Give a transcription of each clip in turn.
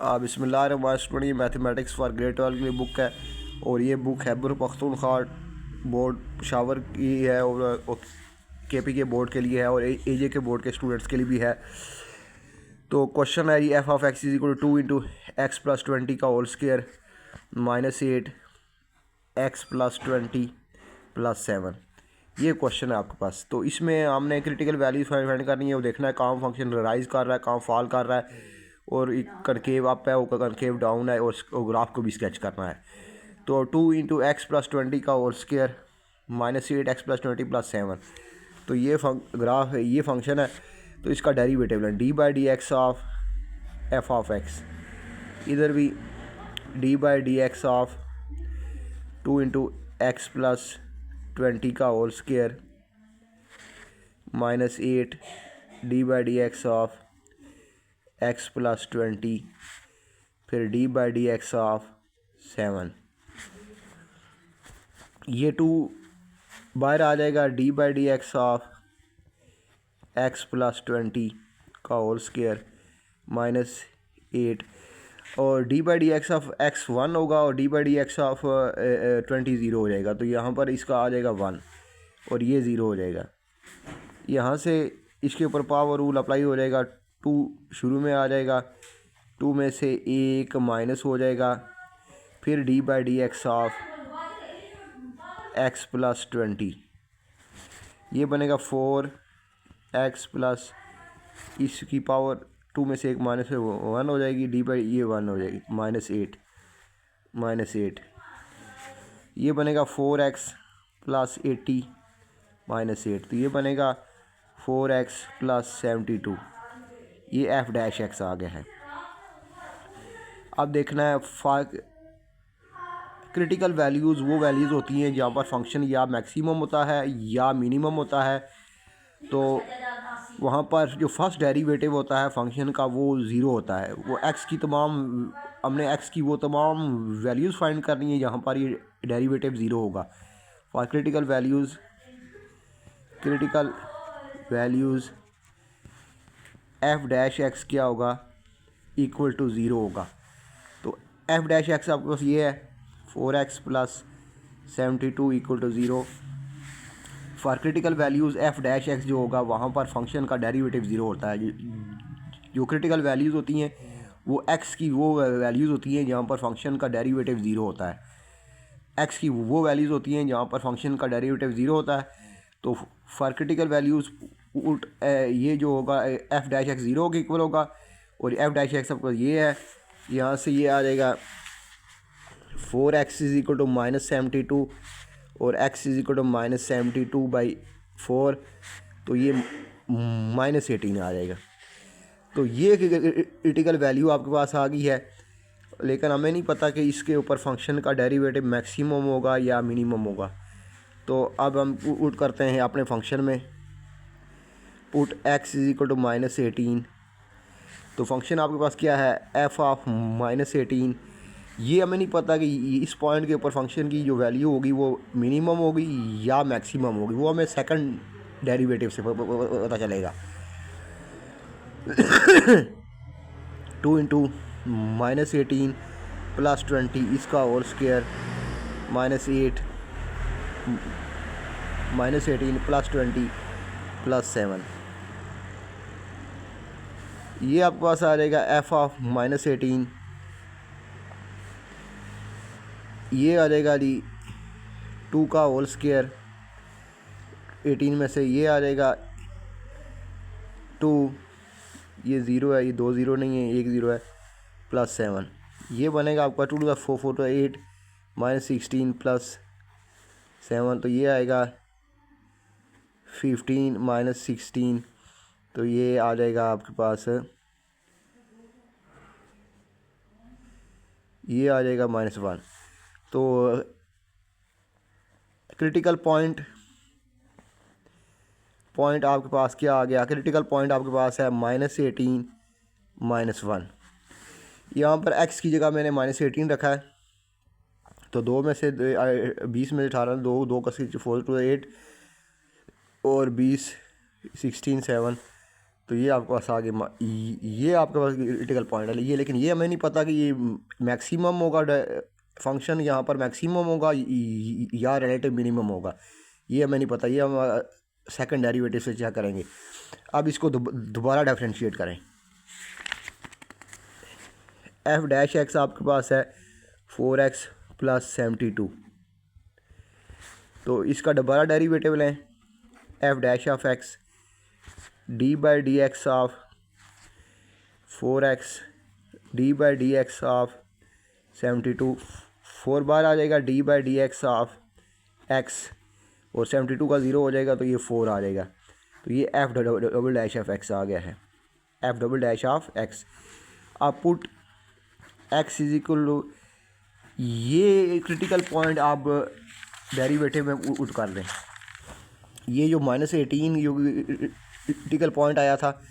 बिस्मिल्लाहिर्रहमानिर्रहीम। Mathematics for grade 12 की book है और ये बुक खैबर पख्तूनख्वा बोर्ड पेशावर की है और केपी के बोर्ड के लिए है और एजे के बोर्ड के स्टूडेंट्स के लिए भी है। तो क्वेश्चन है ये f of x is equal to 2 × x+20 का होल स्क्वायर -8 x+20 +7। ये क्वेश्चन है आपके पास। तो इसमें हमने क्रिटिकल वैल्यूज फाइंड करनी है, वो देखना है कहाँ फंक्शन राइज कर रहा है, कहाँ फॉल कर रहा है, और एक कनकेव अप है, वो कनकेव डाउन है, और ग्राफ को भी स्केच करना है। तो 2 × x+20 का होल स्क्वायर -8 x+20 +7। तो ये ग्राफ है, ये फंक्शन है। तो इसका डेरिवेटिव है d/dx of F of x. इधर भी d/dx ऑफ 2 × x+20 का whole square -8 d/dx of x+20 फिर d/dx ऑफ 7। ये 2 बाहर आ जाएगा, d/dx ऑफ x+20 का होल स्क्वायर -8 और d/dx ऑफ x 1 होगा और d/dx ऑफ 20 0 हो जाएगा। तो यहाँ पर इसका आ जाएगा 1 और ये 0 हो जाएगा। यहाँ से इसके ऊपर पावर रूल अप्लाई हो जाएगा। 2 शुरू में आ जाएगा, 2 में से 1 माइनस हो जाएगा, फिर d/dx ऑफ x+20 ये बनेगा 4x+ इसकी पावर 2 में से 1 माइनस 1 हो जाएगी, ये 1 हो जाएगी -8 ये बनेगा 4x + 80 -8। तो ये बनेगा 4x + 72। ये f' आ गया है। अब देखना है क्रिटिकल वैल्यूज़ वो वैल्यूज़ होती हैं जहाँ पर फंक्शन या मैक्सिमम होता है या मिनिमम होता है। तो वहाँ पर जो फर्स्ट डेरिवेटिव होता है फंक्शन का वो 0 होता है। वो x की हमने x की वो तमाम वैल्यूज़ फाइंड करनी है जहाँ पर ये डेरिवेटिव 0 होगा। फॉर क्रिटिकल वैल्यूज़ f' क्या होगा, इक्वल टू 0 होगा। तो f' आपके पास ये है 4x + 72 = 0। For critical values f' जो होगा वहाँ पर फंक्शन का डेरिवेटिव 0 होता है। जो क्रिटिकल वैल्यूज़ होती हैं वो x की वो वैल्यूज़ होती हैं जहाँ पर फंक्शन का डेरिवेटिव 0 होता है। x की वो वैल्यूज़ होती हैं जहाँ पर फंक्शन का डेरिवेटिव 0 होता है। तो फॉर क्रिटिकल वैल्यूज़ ये जो होगा f' 0 के इक्वल होगा और f' आपका ये है। यहाँ से ये आ जाएगा 4x = -72 और x = -72/4। तो ये -18 आ जाएगा। तो ये क्रिटिकल वैल्यू आपके पास आ गई है, लेकिन हमें नहीं पता कि इसके ऊपर फंक्शन का डेरिवेटिव मैक्सिमम होगा या मिनिमम होगा। तो अब हम पुट करते हैं अपने फंक्शन में, पुट x = -18। तो फंक्शन आपके पास क्या है, f ऑफ -18। ये हमें नहीं पता कि इस पॉइंट के ऊपर फंक्शन की जो वैल्यू होगी वो मिनिमम होगी या मैक्सिमम होगी, वो हमें सेकंड डेरिवेटिव से पता चलेगा। 2 × -18 + 20 इसका होल स्क्वायर -8 -18 + 20 +7। ये आपके पास आ जाएगा f ऑफ -18। ये आ जाएगा जी 2 का होल स्क्वायर 18 में से ये आ जाएगा 2, ये 0 है, ये 2 0 नहीं है, 1 0 है, +7। ये बनेगा आपका 2 × 4 = 8 -16 +7। तो ये आएगा 15 - 16। तो ये आ जाएगा आपके पास, ये आ जाएगा -1। तो क्रिटिकल पॉइंट आपके पास क्या आ गया, क्रिटिकल पॉइंट आपके पास है -18 -1। यहाँ पर x की जगह मैंने -18 रखा है। तो 2 में से 20 में से 18 2 का 4 × 8 और 20 16 7। तो ये आपके पास आगे ये आपके पास क्रिटिकल पॉइंट है ये, लेकिन ये हमें नहीं पता कि ये मैक्सिमम होगा फंक्शन यहाँ पर मैक्सिमम होगा या रिलेटिव मिनिमम होगा, ये हमें नहीं पता। ये हम सेकंड डेरिवेटिव से चेक करेंगे। अब इसको दोबारा डिफरेंशिएट करें। एफ डैश एक्स आपके पास है 4x + 72, तो इसका दोबारा डेरिवेटिव लें। F dash of x d/dx of 4x d/dx of 72, 4 बार आ जाएगा d/dx ऑफ x, और 72 का 0 हो जाएगा तो ये 4 आ जाएगा। तो ये F double dash of x आ गया है, F double dash of X. आप put x is equal to, ये क्रिटिकल पॉइंट आप डेरिवेटिव में पुट कर दें। ये जो -18 जो क्रिटिकल पॉइंट आया था,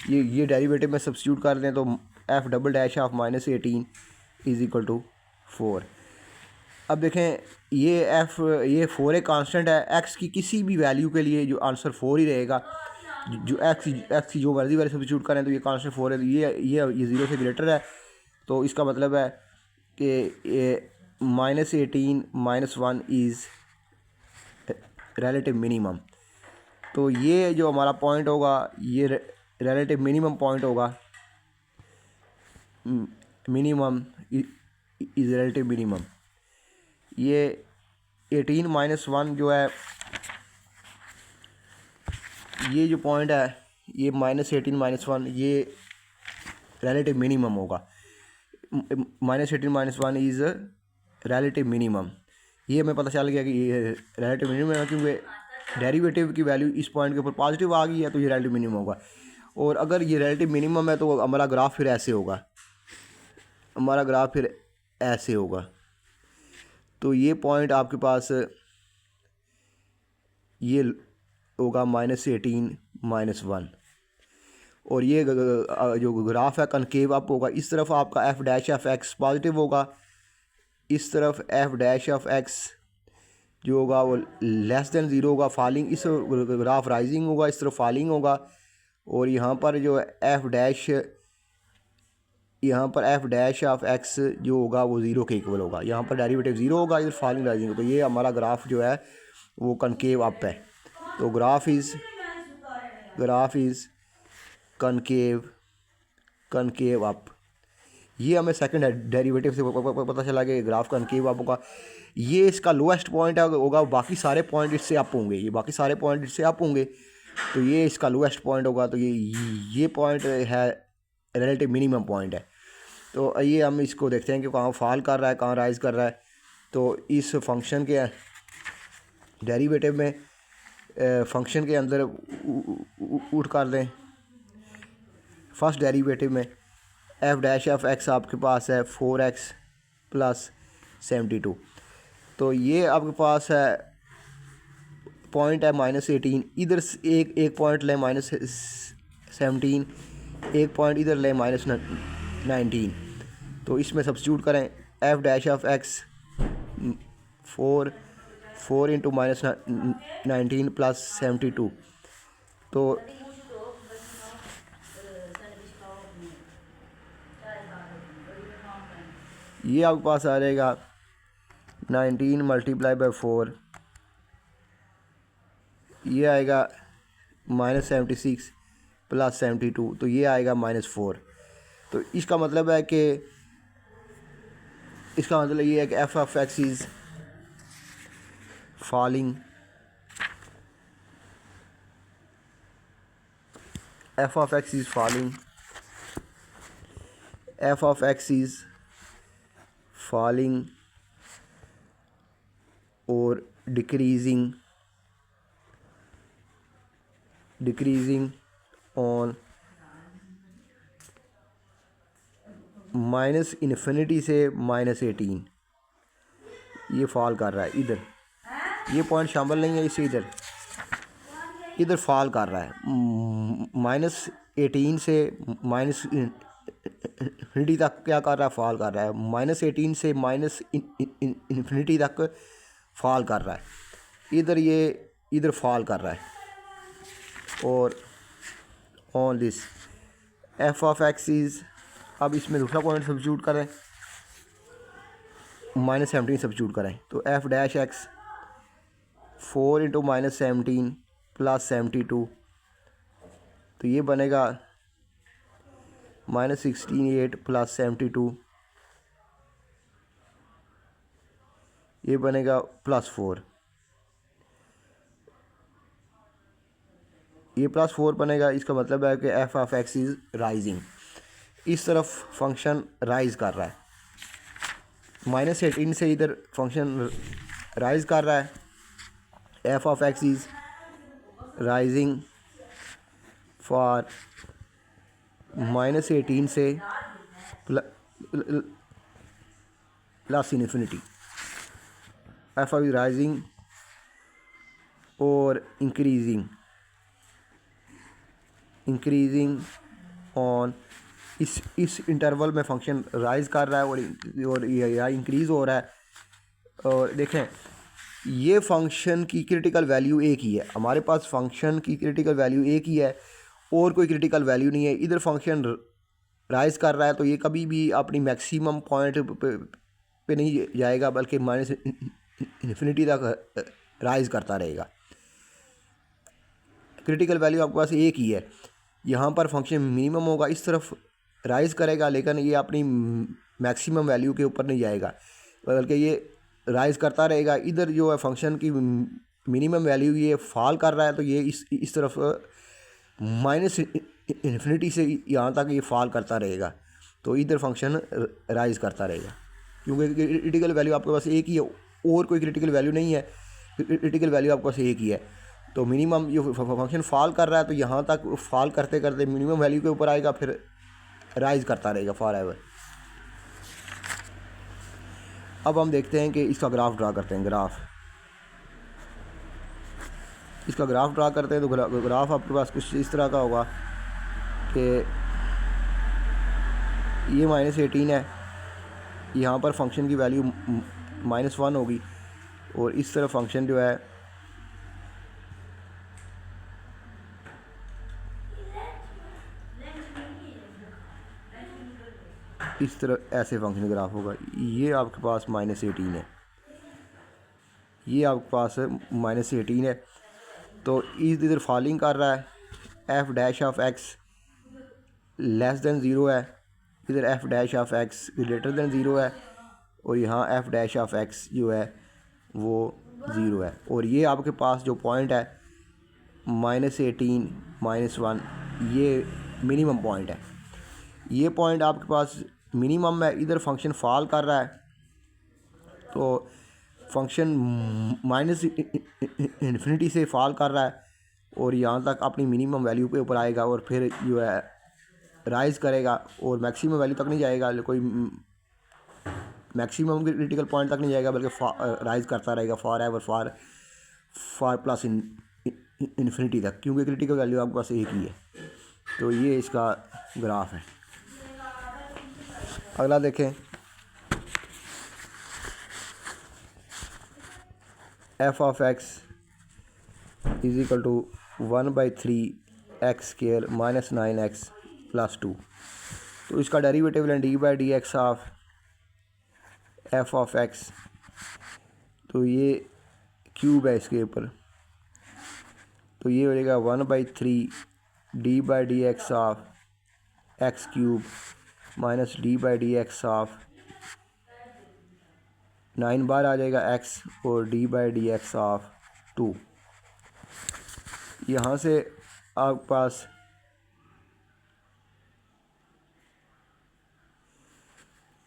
ये डेरिवेटिव में सब्स्टिट्यूट कर दें तो f double dash of -18 is equal to 4। अब देखें ये 4 एक कांस्टेंट है, x की किसी भी वैल्यू के लिए जो आंसर 4 ही रहेगा। जो x की जो मर्जी वैल्यू सब्स्टिट्यूट करें तो ये कांस्टेंट 4 है, तो ये 0 से ग्रेटर है। तो इसका मतलब है कि -18 -1 इज़ रिलेटिव मिनिमम। तो ये जो हमारा पॉइंट होगा ये रिलेटिव मिनिमम पॉइंट होगा, मिनिमम इज़ रिलेटिव मिनिमम। ये 18 -1 जो है, ये जो पॉइंट है ये -18 -1 ये रिलेटिव मिनिमम होगा। -18 -1 इज़ रिलेटिव मिनिमम। ये हमें पता चल गया कि ये रिलेटिव मिनिमम है, क्योंकि डेरिवेटिव की वैल्यू इस पॉइंट के ऊपर पॉजिटिव आ गई है तो ये रिलेटिव मिनिमम होगा। और अगर ये रिलेटिव मिनिमम है तो हमारा ग्राफ फिर ऐसे होगा, हमारा ग्राफ फिर ऐसे होगा। तो ये पॉइंट आपके पास ये होगा -18 -1, और ये जो ग्राफ है कनकेव अप होगा। इस तरफ आपका F dash of x positive होगा, इस तरफ एफ डैश ऑफ एक्स जो होगा वो लेस देन 0 होगा, फॉलिंग। इस ग्राफ राइजिंग होगा, इस तरफ फॉलिंग होगा। और यहाँ पर एफ डैश ऑफ एक्स जो होगा वो 0 के इक्वल होगा। यहाँ पर डेरिवेटिव 0 होगा, इधर फॉलिंग राइजिंग। तो ये हमारा ग्राफ जो है वो कनकेव अप है। तो ग्राफ इज़ कनकेव अप। ये हमें सेकंड डेरिवेटिव से पता चला कि ग्राफ कनकेव अप होगा। ये इसका लोएस्ट पॉइंट होगा, बाकी सारे पॉइंट इससे अप होंगे, ये बाकी सारे पॉइंट इससे अप होंगे, तो ये इसका लोएस्ट पॉइंट होगा। तो ये पॉइंट है रिलेटिव मिनिमम पॉइंट है। तो आइए हम इसको देखते हैं कि कहाँ फॉल कर रहा है, कहाँ राइज कर रहा है। तो इस फंक्शन के डेरिवेटिव में फंक्शन के अंदर उठ कर दें। फर्स्ट डेरिवेटिव में एफ डैश ऑफ एक्स आपके पास है 4x + 72, तो ये आपके पास है पॉइंट है -18। इधर एक पॉइंट लें -17, एक पॉइंट इधर लें -19। तो इसमें सब्स्टिट्यूट करें एफ डैश ऑफ एक्स 4 × -19 + 72। तो ये आपके पास आ जाएगा 19 × 4, ये आएगा -76 + 72, तो ये आएगा -4। तो इसका मतलब है कि ये है कि F of x is falling, F of x is falling, F of x is falling और डिक्रीजिंग ऑन -∞ से -18। ये फॉल कर रहा है इधर, ये पॉइंट शामिल नहीं है इसे, इधर फॉल कर रहा है। -18 से -∞ तक क्या कर रहा है, फॉल कर रहा है। -18 से -∞ तक फॉल कर रहा है। इधर फॉल कर रहा है, on this F of x is, अब इसमें दूसरा पॉइंट सब्स्टिट्यूट करें, -17 सब्स्टिट्यूट करें तो F dash x 4 into -17 plus 72, तो ये बनेगा -16 प्लस 72, ये बनेगा +4, ये +4 बनेगा। इसका मतलब है कि F of x is rising, इस तरफ फंक्शन राइज कर रहा है, -18 से इधर फंक्शन राइज कर रहा है। F of x is rising for -18 से plus infinity, F of is rising और इंक्रीजिंग ऑन, इस इंटरवल में फंक्शन राइज कर रहा है और या इंक्रीज़ हो रहा है। और देखें ये फंक्शन की क्रिटिकल वैल्यू एक ही है, हमारे पास फंक्शन की क्रिटिकल वैल्यू एक ही है और कोई क्रिटिकल वैल्यू नहीं है। इधर फंक्शन राइज कर रहा है तो ये कभी भी अपनी मैक्सिमम पॉइंट पे नहीं जाएगा बल्कि इन्फिनिटी तक राइज करता रहेगा। क्रिटिकल वैल्यू आपके पास एक ही है, यहाँ पर फंक्शन मिनिमम होगा, इस तरफ राइज करेगा लेकिन ये अपनी मैक्सिमम वैल्यू के ऊपर नहीं जाएगा बल्कि ये राइज करता रहेगा। इधर जो है फंक्शन की मिनिमम वैल्यू ये फॉल कर रहा है तो ये इस तरफ इन्फिनिटी से यहाँ तक ये फॉल करता रहेगा, तो इधर फंक्शन राइज करता रहेगा क्योंकि क्रिटिकल वैल्यू आपके पास एक ही है और कोई क्रिटिकल वैल्यू नहीं है, क्रिटिकल वैल्यू आपके पास एक ही है। तो मिनिमम जो फंक्शन फॉल कर रहा है तो यहाँ तक फॉल करते करते मिनिमम वैल्यू के ऊपर आएगा, फिर राइज करता रहेगा फॉर एवर। अब हम देखते हैं कि इसका ग्राफ ड्रा करते हैं। इसका ग्राफ ड्रा करते हैं तो ग्राफ आपके पास कुछ इस तरह का होगा कि ये -18 है, यहाँ पर फंक्शन की वैल्यू -1 होगी और इस तरह फंक्शन जो है इस तरह ऐसे फंक्शन ग्राफ होगा। ये आपके पास -18 है, ये आपके पास -18 है तो इधर फॉलिंग कर रहा है। F dash of x less than zero है, इधर F dash of x greater than zero है और यहाँ एफ डैश ऑफ एक्स जो है वो ज़ीरो है। और ये आपके पास जो पॉइंट है -18 -1 ये मिनिमम पॉइंट है, ये पॉइंट आपके पास मिनिमम है। इधर फंक्शन फॉल कर रहा है तो फंक्शन इन्फिनिटी से फॉल कर रहा है और यहाँ तक अपनी मिनिमम वैल्यू के ऊपर आएगा और फिर जो है राइज करेगा और मैक्सिमम वैल्यू तक नहीं जाएगा, कोई मैक्सिमम क्रिटिकल पॉइंट तक नहीं जाएगा बल्कि राइज करता रहेगा for ever for plus infinity तक, क्योंकि क्रिटिकल वैल्यू आपके पास एक ही है। तो ये इसका ग्राफ है। अगला देखें, f of x is equal to 1/3 x square -9x + 2, तो इसका डेरिवेटिव लें d/dx of F of x, तो ये क्यूब है इसके ऊपर, तो ये हो जाएगा 1/3 d/dx of x cube minus d/dx of 9 बार आ जाएगा x और d/dx ऑफ 2। यहाँ से आपके पास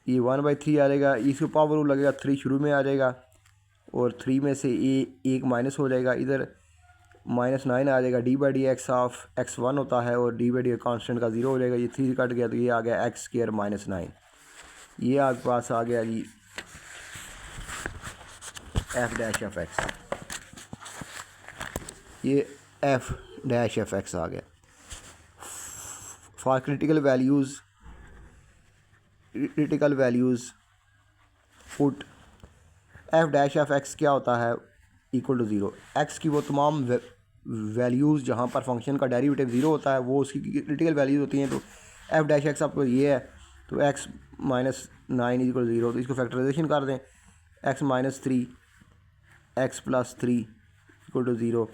ये 1/3 आ जाएगा, इसके पावर रूल लगेगा 3 शुरू में आ जाएगा और 3 में से एक माइनस हो जाएगा, इधर -9 आ जाएगा। d/dx ऑफ x1 होता है और d/dx कांस्टेंट का 0 हो जाएगा, ये 3 कट गया तो ये आ गया x² -9। ये आपके पास आ गया जी f डैश ऑफ x, ये f डैश ऑफ x आ गया। For critical values put f dash of x क्या होता है इक्वल टू 0। x की वो तमाम वैल्यूज़ जहाँ पर फंक्शन का डेरिवेटिव ज़ीरो होता है वो उसकी क्रिटिकल वैल्यूज़ होती हैं। तो एफ डैश एक्स आपको ये है, तो एक्स माइनस 9 इक्वल ज़ीरो, तो इसको फैक्टराइजेशन कर दें, x minus 3 x plus 3 equal to zero,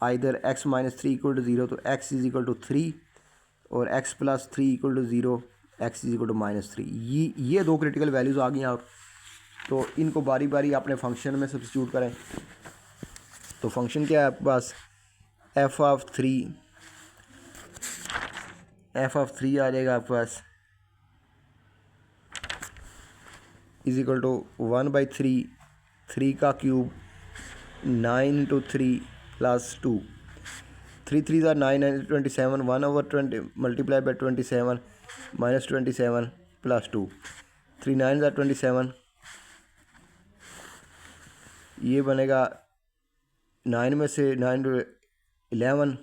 either x minus 3 equal to zero, तो एक्स इज इक्वल टू 3 और x plus 3 equal to zero, x is equal to minus 3। ये दो critical values आ गई हैं। तो इनको बारी बारी अपने फंक्शन में सब्स्टिट्यूट करें। तो फंक्शन क्या है आपके पास, एफ ऑफ 3 आ जाएगा आपके पास इज इक्वल टू 1/3, 3 का क्यूब 9 इंटू 3 प्लस 2, 3 3 ज़ा 9 9 27, 1/20 मल्टीप्लाई बाई 27 माइनस 27 प्लस 2, 3 9 ज़ा 27, ये बनेगा 9 में से 9 टू 11,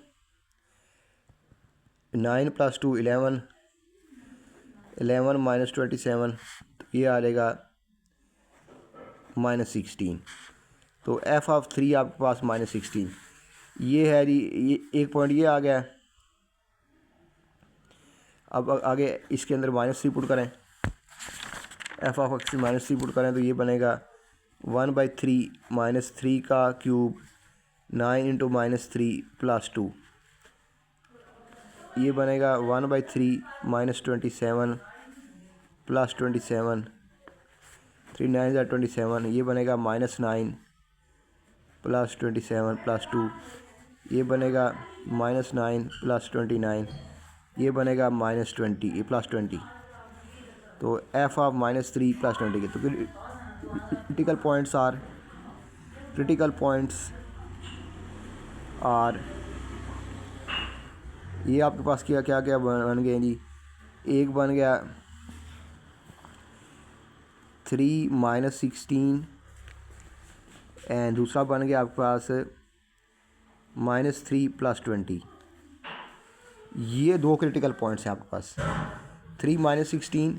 9 प्लस 2 11, 11 माइनस 27, तो ये आ जाएगा -16। तो एफ ऑफ 3 आपके पास -16 ये है जी। ये एक पॉइंट ये आ गया। अब आगे इसके अंदर -3 पुट करें, एफ ऑफ एक्स -3 पुट करें, तो ये बनेगा 1/3 माइनस 3 का क्यूब 9 इंटू -3 प्लस 2, ये बनेगा 1/3 माइनस 27 प्लस 27, 3 9 ज़ा 27, ये बनेगा -9 प्लस 27 प्लस 2, ये बनेगा -9 प्लस 29, ये बनेगा -20 ये प्लस 20। तो एफ ऑफ -3 प्लस 20 के तो क्रिटिकल पॉइंट्स आर ये आपके पास क्या क्या क्या बन गए जी। एक बन गया 3 -16 एंड दूसरा बन गया आपके पास -3 प्लस 20। ये दो क्रिटिकल पॉइंट्स हैं आपके पास, 3 -16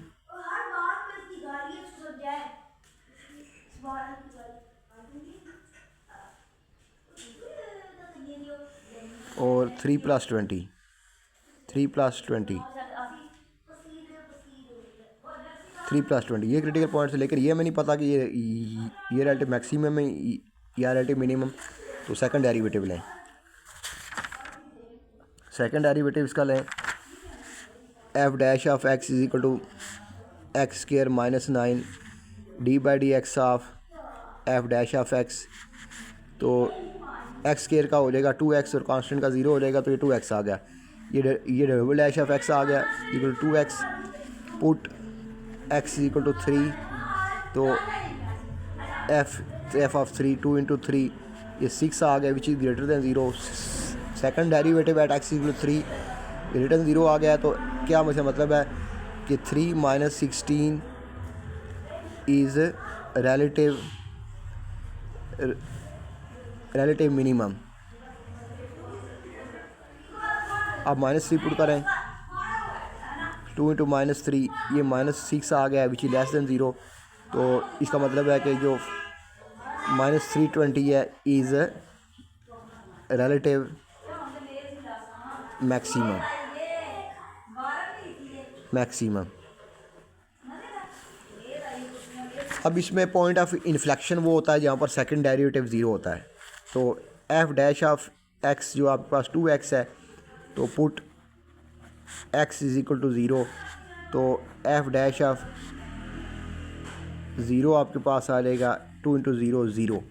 और 3 प्लस 20, 3 प्लस 20 ये क्रिटिकल पॉइंट्स है। लेकिन ये हमें नहीं पता कि ये रिलेटिव मैक्सिमम है या रिलेटिव मिनिमम। तो सेकंड डेरिवेटिव लें, सेकंड डेरिवेटिव इसका लें, f dash of x is equal to x square -9 d/dx of f dash of x. तो एक्स स्क्वायर का हो जाएगा 2x और कांस्टेंट का 0 हो जाएगा, तो ये 2x आ गया। ये डबल डैश ऑफ एक्स आ गया equal to 2x, put x is equal to 3, तो एफ ऑफ 3 2 इंटू 3 ये 6 आ गया which is greater than 0। Second derivative at x equal to 3 greater than 0 आ गया। तो क्या मुझे मतलब है कि 3 -16 इज़ रिलेटिव मिनिमम। अब -3 पुट करें, 2 इंटू -3 ये -6 आ गया विच इज़ लेस दैन 0। तो इसका मतलब है कि जो -320 है इज़ रिलेटिव मैक्सिमम। अब इसमें पॉइंट ऑफ इन्फ्लेक्शन वो होता है जहाँ पर सेकंड डेरिवेटिव 0 होता है। तो एफ डैश ऑफ एक्स जो आपके पास 2x है, तो put x is equal to 0, तो एफ डैश ऑफ 0 आपके पास आ जाएगा 2 इंटू 0 0।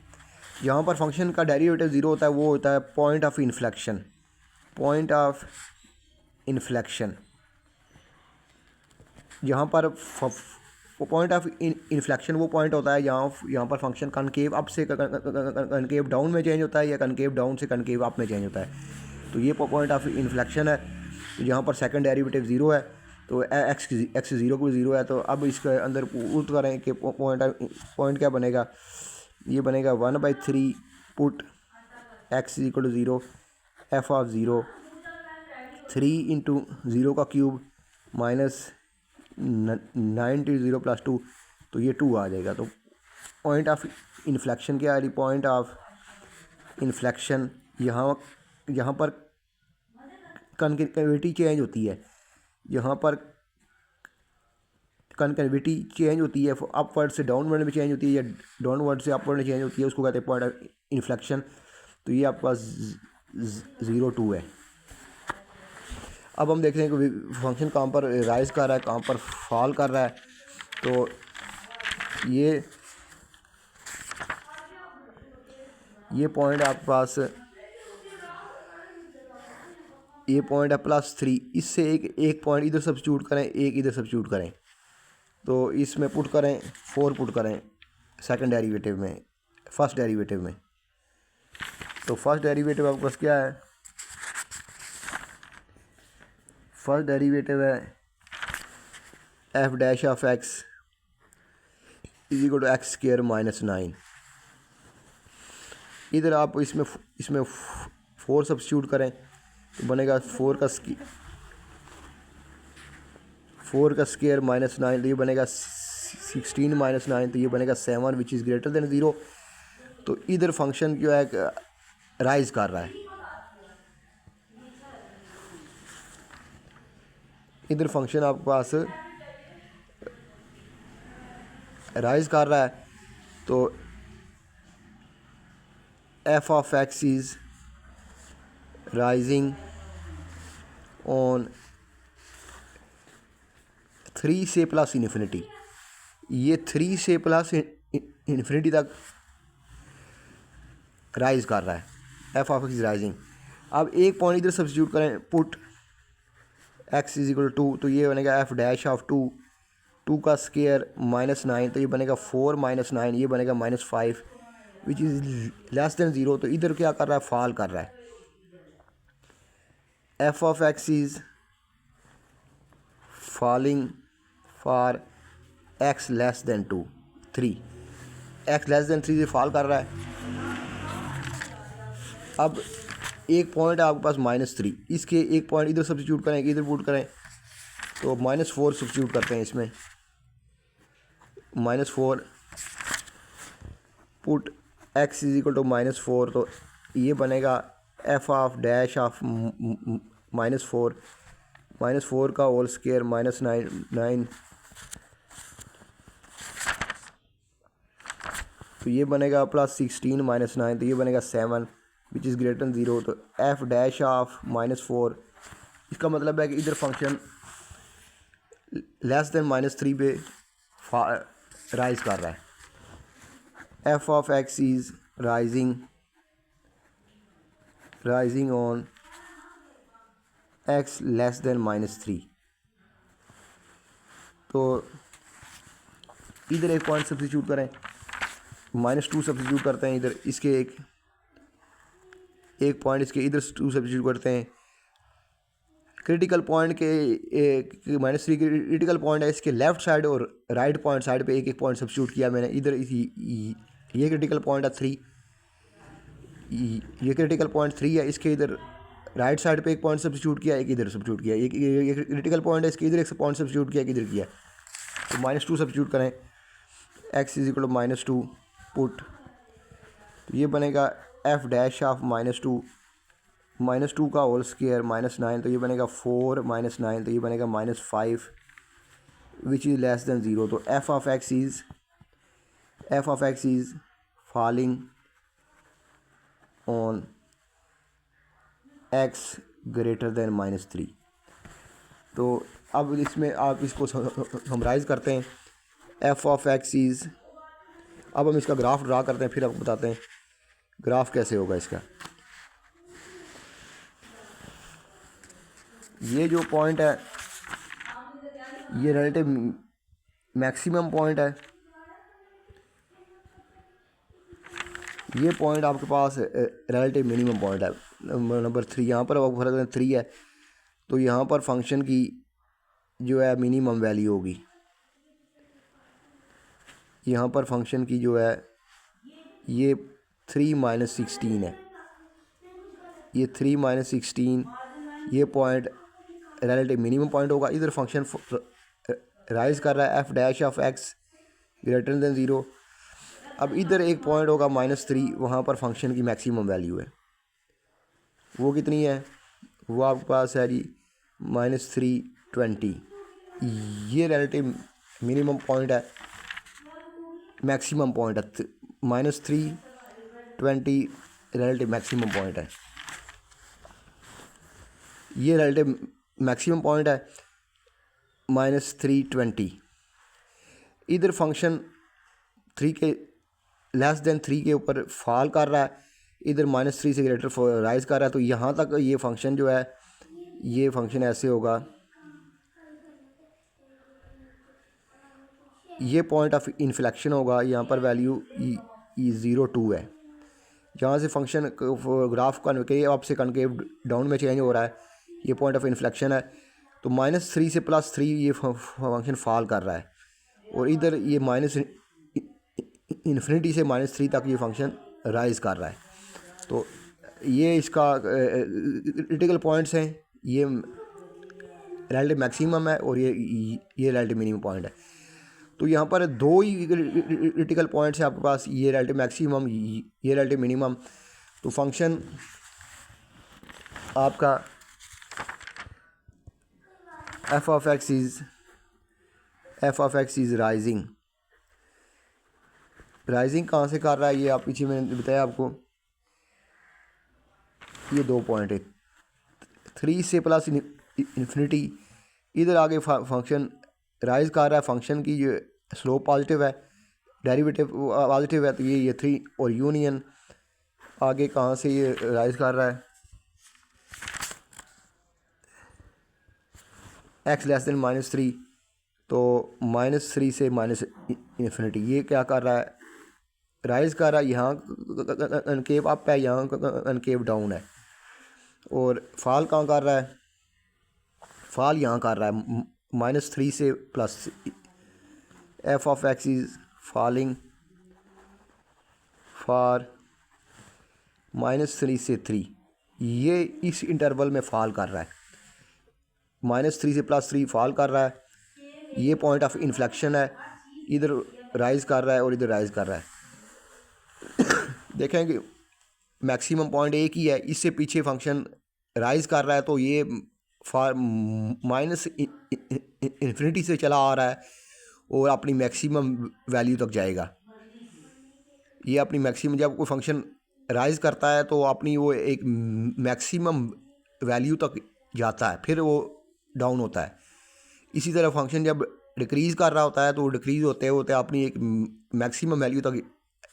जहाँ पर फंक्शन का डेरिवेटिव 0 होता है वो होता है पॉइंट ऑफ इन्फ्लेक्शन। यहाँ पर पॉइंट ऑफ इन्फ्लेक्शन वो पॉइंट होता है यहाँ पर फंक्शन कनकेव अप से कनकेव डाउन में चेंज होता है या कनकेव डाउन से कनकेव अप में चेंज होता है। तो ये पॉइंट ऑफ इन्फ्लेक्शन है। तो यहाँ पर सेकंड डेरिवेटिव 0 है, तो एक्स 0 को 0 है। तो अब इसके अंदर पुट करें कि पॉइंट क्या बनेगा, ये बनेगा 1/3 put x equal to 0 f of 0 3 into 0 का क्यूब -9 × 0 + 2, तो ये 2 आ जाएगा। तो पॉइंट ऑफ इन्फ्लेक्शन क्या है, पॉइंट ऑफ इन्फ्लेक्शन यहाँ यहाँ पर कन्केविटी चेंज होती है, यहाँ पर कन्केविटी चेंज होती है, अपवर्ड से डाउनवर्ड में चेंज होती है या डाउनवर्ड से अपवर्ड में चेंज होती है, उसको कहते हैं पॉइंट ऑफ इन्फ्लेक्शन। तो ये आपके पास 0 2 है। अब हम देखते हैं कि फंक्शन कहाँ पर राइज कर रहा है, कहाँ पर फॉल कर रहा है। तो ये पॉइंट आपके पास, ये पॉइंट है +3, इससे एक पॉइंट इधर सब्स्टिट्यूट करें, एक इधर सब्स्टिट्यूट करें। तो इसमें पुट करें 4 पुट करें सेकंड डेरिवेटिव में, फर्स्ट डेरिवेटिव में। तो फर्स्ट डेरिवेटिव आपके पास क्या है, फर्स्ट डेरिवेटिव है f dash of x is equal to x square -9। इधर आप इसमें 4 सब्स्टिट्यूट करें तो बनेगा 4 का स्क्वायर -9, तो ये बनेगा 16 -9, तो ये बनेगा 7 विच इज़ ग्रेटर देन 0। तो इधर फंक्शन जो है राइज कर रहा है, इधर फंक्शन आपके पास राइज कर रहा है। तो f ऑफ x इज़ राइजिंग ऑन 3 से प्लस इन्फिनिटी, ये 3 से प्लस इन्फिनिटी तक राइज कर रहा है, f ऑफ x इज राइजिंग। अब एक पॉइंट इधर सब्स्टिट्यूट करें, put x is equal to 2, तो ये बनेगा f डैश ऑफ 2 का स्क्वायर -9, तो ये बनेगा 4 -9, ये बनेगा -5 विच इज़ लेस देन 0। तो इधर क्या कर रहा है, फॉल कर रहा है। f ऑफ x is falling for x less than 3, x less than 3 से फॉल कर रहा है। अब एक पॉइंट है आपके पास -3, इसके एक पॉइंट इधर सब्स्टिट्यूट करें, इधर पुट करें, तो -4 सब्स्टिट्यूट करते हैं इसमें, -4 put x is equal to -4, तो ये बनेगा f ऑफ डैश ऑफ -4 का होल स्क्वायर -9, तो ये बनेगा +16 -9, तो ये बनेगा 7 विच इज़ ग्रेटर देन 0। तो f डैश ऑफ -4, इसका मतलब है कि इधर फंक्शन लेस देन -3 पे राइज कर रहा है। f ऑफ x is rising on x less than -3। तो इधर एक पॉइंट सब्स्टिट्यूट करें, -2 सब्स्टिट्यूट करते हैं इधर, इसके एक पॉइंट इसके इधर 2 सब्स्टिट्यूट करते हैं। क्रिटिकल पॉइंट के -3 क्रिटिकल पॉइंट है, इसके लेफ़्ट साइड और राइट पॉइंट साइड पे एक पॉइंट सब्स्टिट्यूट किया मैंने। इधर ये क्रिटिकल पॉइंट है 3, ये क्रिटिकल पॉइंट 3 है, इसके इधर राइट साइड पे एक पॉइंट सब्स्टिट्यूट किया, एक इधर सब्स्टिट्यूट किया। ये क्रिटिकल पॉइंट है, इसके इधर एक पॉइंट सब्स्टिट्यूट किया, एक इधर किया। तो -2 सब्स्टिट्यूट करें, x is equal to -2 put, तो ये बनेगा f डैश ऑफ -2 का होल स्क्वायर -9, तो ये बनेगा 4 -9, तो ये बनेगा -5 विच इज़ लेस देन 0। तो f ऑफ x is falling on x greater than -3। तो अब इसमें आप इसको समराइज़ करते हैं, f ऑफ x इज़, अब हम इसका ग्राफ ड्रा करते हैं, फिर आपको बताते हैं ग्राफ कैसे होगा इसका। ये जो पॉइंट है ये रिलेटिव मैक्सिमम पॉइंट है, ये पॉइंट आपके पास रिलेटिव मिनिमम पॉइंट है, नंबर 3। यहाँ पर फर्क 3 है, तो यहाँ पर फंक्शन की जो है मिनिमम वैल्यू होगी, यहाँ पर फंक्शन की जो है ये 3 -16 है, ये 3 -16, ये पॉइंट रिलेटिव मिनिमम पॉइंट होगा। इधर फंक्शन राइज कर रहा है, f dash of x greater than 0। अब इधर एक पॉइंट होगा -3, वहाँ पर फंक्शन की मैक्सिमम वैल्यू है, वो कितनी है, वो आपके पास है जी -320। ये रिलेटिव मिनिमम पॉइंट है, मैक्सिमम पॉइंट है, -320 रिलेटिव मैक्सिमम पॉइंट है। ये रिलेटिव मैक्सिमम पॉइंट है -320। इधर फंक्शन 3 के लेस देन 3 के ऊपर फॉल कर रहा है, इधर -3 से ग्रेटर राइज कर रहा है। तो यहाँ तक ये फंक्शन जो है, ये फंक्शन ऐसे होगा, ये पॉइंट ऑफ इन्फ्लेक्शन होगा, यहाँ पर वैल्यू E02 है। जहाँ से फंक्शन ग्राफ कनकेव अप से कनकेव डाउन में चेंज हो रहा है, ये पॉइंट ऑफ इन्फ्लेक्शन है। तो -3 से +3 ये फंक्शन फॉल कर रहा है, और इधर ये इन्फिनिटी से -3 तक ये फंक्शन राइज कर रहा है। तो ये इसका क्रिटिकल पॉइंट्स हैं, ये रिलेटिव मैक्सिमम है और ये रिलेटिव मिनिमम पॉइंट है। तो यहाँ पर दो ही क्रिटिकल पॉइंट्स हैं आपके पास, ये रिलेटिव मैक्सिमम, ये रिलेटिव मिनिमम। तो फंक्शन आपका f of x is rising कहाँ से कर रहा है, ये आप पीछे मैंने बताया आपको। ये 2 पॉइंट है, 3 से प्लस इन्फिनिटी, इधर आगे फंक्शन राइज कर रहा है, फंक्शन की जो स्लोप पॉजिटिव है, डेरिवेटिव पॉजिटिव है। तो ये 3 और यूनियन आगे कहाँ से ये राइज कर रहा है, x लेस देन -3, तो -3 से इन्फिनिटी, ये क्या कर रहा है, राइज कर रहा है। यहाँ कनकेव अप है, यहाँ कनकेव डाउन है। और फॉल कहाँ कर रहा है, फॉल यहाँ कर रहा है -3 से plus. f of x is falling for -3 से 3, ये इस इंटरवल में फॉल कर रहा है, -3 से +3 फॉल कर रहा है। ये पॉइंट ऑफ इन्फ्लेक्शन है, इधर राइज कर रहा है और इधर राइज कर रहा है। देखेंगे मैक्सिमम पॉइंट एक ही है, इससे पीछे फंक्शन राइज कर रहा है, तो ये फॉर इन्फिनिटी से चला आ रहा है और अपनी मैक्सिमम वैल्यू तक जाएगा। ये अपनी मैक्सिमम, जब कोई फंक्शन राइज करता है तो अपनी वो एक मैक्सिमम वैल्यू तक जाता है, फिर वो डाउन होता है। इसी तरह फंक्शन जब डिक्रीज़ कर रहा होता है तो डिक्रीज़ होते होते अपनी एक मैक्सिमम वैल्यू तक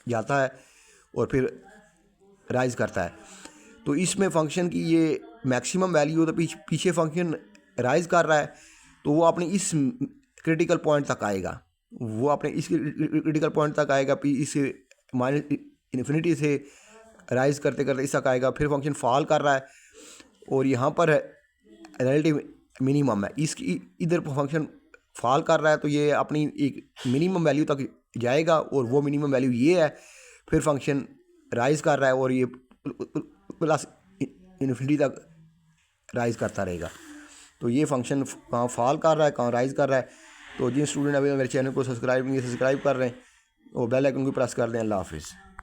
जाता है और फिर राइज करता है। तो इसमें फंक्शन की ये मैक्सिमम वैल्यू तो पीछे फंक्शन राइज कर रहा है, तो वो अपनी इस क्रिटिकल पॉइंट तक आएगा, वो अपने इस क्रिटिकल पॉइंट तक आएगा, इस इन्फिनिटी से राइज करते करते इस तक आएगा। फिर फंक्शन फॉल कर रहा है और यहाँ पर रिलेटिव मिनिमम है, इसकी इधर फंक्शन फॉल कर रहा है, तो ये अपनी एक मिनिमम वैल्यू तक जाएगा और वो मिनिमम वैल्यू ये है। फिर फंक्शन राइज कर रहा है और ये प्लस इन्फिनिटी तक राइज करता रहेगा। तो ये फंक्शन कहाँ फॉल कर रहा है, कहाँ राइज कर रहा है। तो जिन स्टूडेंट अभी मेरे चैनल को सब्सक्राइब नहीं सब्सक्राइब कर रहे हैं और बेल आइकन को प्रेस कर दें। अल्लाह हाफिज़।